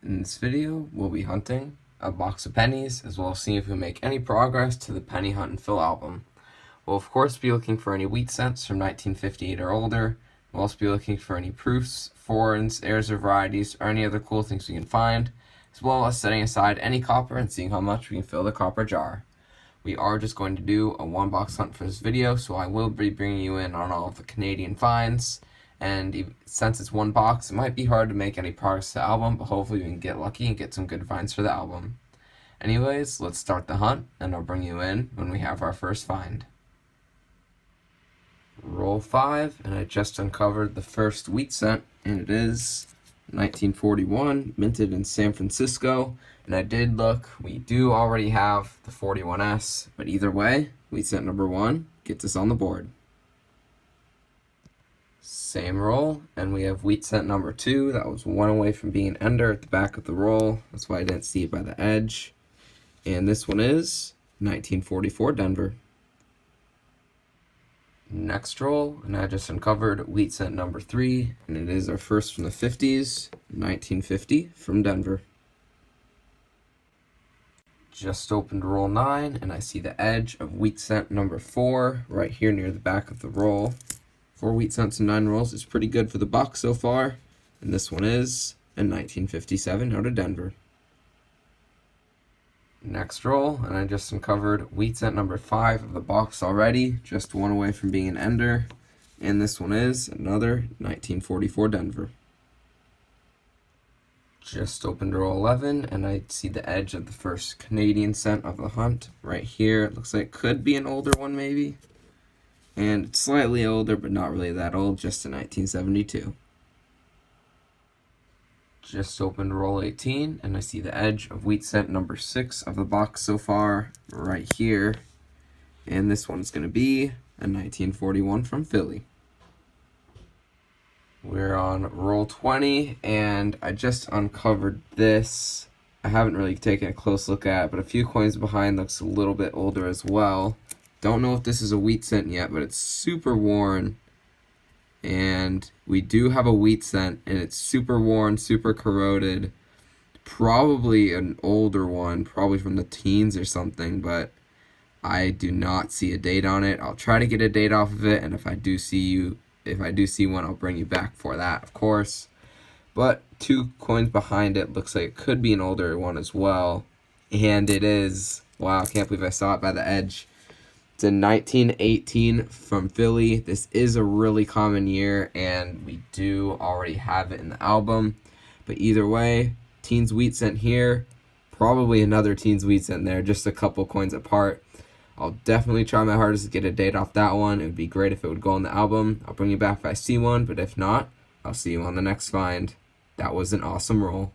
In this video, we'll be hunting a box of pennies, as well as seeing if we make any progress to the Penny Hunt and Fill album. We'll of course be looking for any wheat scents from 1958 or older. We'll also be looking for any proofs, foreigns, heirs or varieties, or any other cool things we can find, as well as setting aside any copper and seeing how much we can fill the copper jar. We are just going to do a one box hunt for this video, so I will be bringing you in on all of the Canadian finds. And since it's one box, it might be hard to make any progress to the album, but hopefully we can get lucky and get some good finds for the album. Anyways, let's start the hunt, and I'll bring you in when we have our first find. Roll 5, and I just uncovered the first wheat scent, and it is 1941, minted in San Francisco. And I did look, we do already have the 41S, but either way, wheat scent number 1 gets us on the board. Same roll, and we have wheat scent number 2. That was one away from being an ender at the back of the roll. That's why I didn't see it by the edge. And this one is 1944 Denver. Next roll, and I just uncovered wheat scent number 3, and it is our first from the 50s, 1950 from Denver. Just opened roll 9, and I see the edge of wheat scent number 4 right here near the back of the roll. 4 wheat scents and 9 rolls is pretty good for the box so far, and this one is in 1957 out of Denver. Next roll, and I just uncovered wheat scent number 5 of the box already, just one away from being an ender, and this one is another 1944 Denver. Just opened roll 11, and I see the edge of the first Canadian scent of the hunt right here. It looks like it could be an older one maybe. And it's slightly older, but not really that old, just in 1972. Just opened roll 18, and I see the edge of wheat scent number 6 of the box so far, right here. And this one's going to be a 1941 from Philly. We're on roll 20, and I just uncovered this. I haven't really taken a close look at it, but a few coins behind looks a little bit older as well. Don't know if this is a wheat scent yet, but it's super worn. And we do have a wheat scent, and it's super worn, super corroded. Probably an older one, probably from the teens or something, but I do not see a date on it. I'll try to get a date off of it, and if I do see one, I'll bring you back for that, of course. But 2 coins behind it looks like it could be an older one as well. And it is. Wow, I can't believe I saw it by the edge. It's a 1918 from Philly. This is a really common year, and we do already have it in the album. But either way, Teens Wheat Scent here, probably another Teens Wheat Scent there, just a couple coins apart. I'll definitely try my hardest to get a date off that one. It would be great if it would go on the album. I'll bring you back if I see one, but if not, I'll see you on the next find. That was an awesome roll.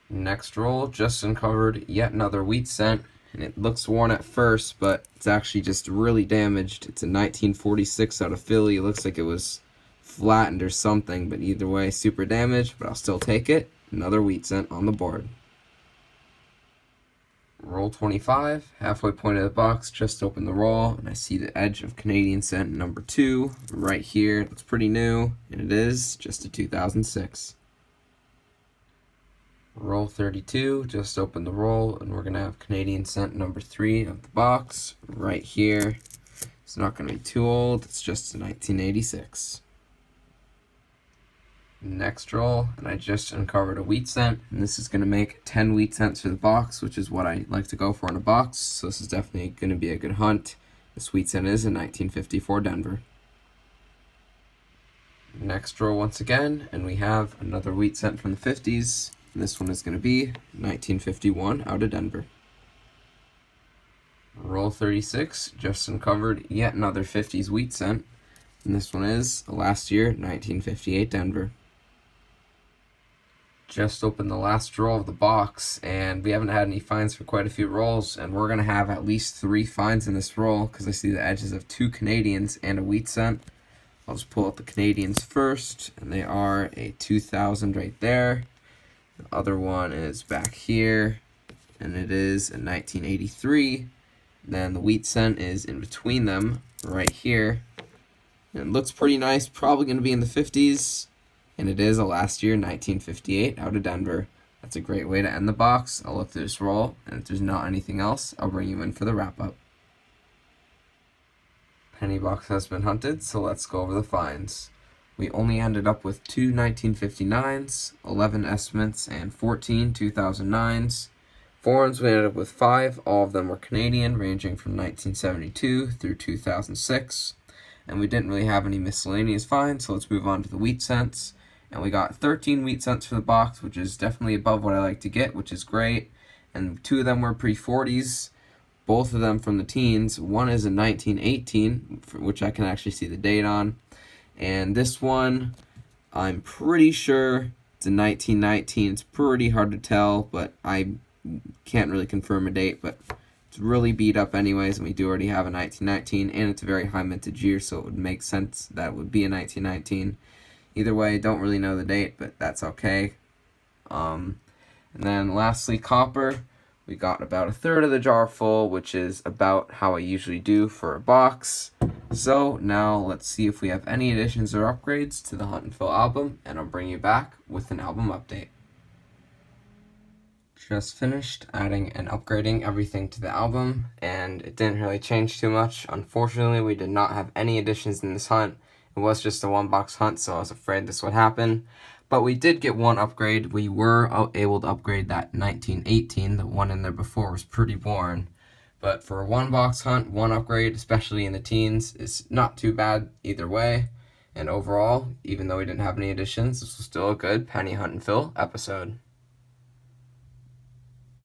Next roll, just uncovered yet another wheat scent. And it looks worn at first, but it's actually just really damaged. It's a 1946 out of Philly. It looks like it was flattened or something, but either way, super damaged, but I'll still take it. Another wheat scent on the board. Roll 25, halfway point of the box, just open the roll, and I see the edge of Canadian scent number 2 right here. It looks pretty new, and it is just a 2006. Roll 32, just open the roll, and we're going to have Canadian scent number 3 of the box right here. It's not going to be too old, it's just a 1986. Next roll, and I just uncovered a wheat scent, and this is going to make 10 wheat scents for the box, which is what I like to go for in a box, so this is definitely going to be a good hunt. This wheat scent is in 1954 Denver. Next roll once again, and we have another wheat scent from the 50s. And this one is going to be 1951 out of Denver. Roll 36, just uncovered yet another 50s wheat scent. And this one is last year, 1958 Denver. Just opened the last roll of the box, and we haven't had any finds for quite a few rolls. And we're going to have at least 3 finds in this roll, because I see the edges of 2 Canadians and a wheat scent. I'll just pull out the Canadians first, and they are a 2000 right there. The other one is back here, and it is a 1983. Then the wheat scent is in between them right here. And it looks pretty nice, probably going to be in the 50s. and it is a last year 1958 out of Denver. That's a great way to end the box. I'll look through this roll, and if there's not anything else, I'll bring you in for the wrap-up. Penny box has been hunted, so let's go over the finds. We only ended up with 2 1959s, 11 estimates, and 14 2009s. Foreigns we ended up with 5, all of them were Canadian, ranging from 1972 through 2006. And we didn't really have any miscellaneous finds, so let's move on to the wheat cents. And we got 13 wheat cents for the box, which is definitely above what I like to get, which is great. And 2 of them were pre-40s, both of them from the teens. One is a 1918, which I can actually see the date on. And this one, I'm pretty sure it's a 1919. It's pretty hard to tell, but I can't really confirm a date, but it's really beat up anyways, and we do already have a 1919, and it's a very high mintage year, so it would make sense that it would be a 1919. Either way, don't really know the date, but that's okay. And then lastly, copper. We got about a third of the jar full, which is about how I usually do for a box. So now let's see if we have any additions or upgrades to the Hunt and Fill album, and I'll bring you back with an album update. Just finished adding and upgrading everything to the album, and it didn't really change too much. Unfortunately, we did not have any additions in this hunt. It was just a 1-box hunt, so I was afraid this would happen. But we did get one upgrade. We were able to upgrade that 1918. The one in there before was pretty boring. But for a 1-box hunt, one upgrade, especially in the teens, is not too bad either way. And overall, even though we didn't have any additions, this was still a good Penny Hunt and Fill episode.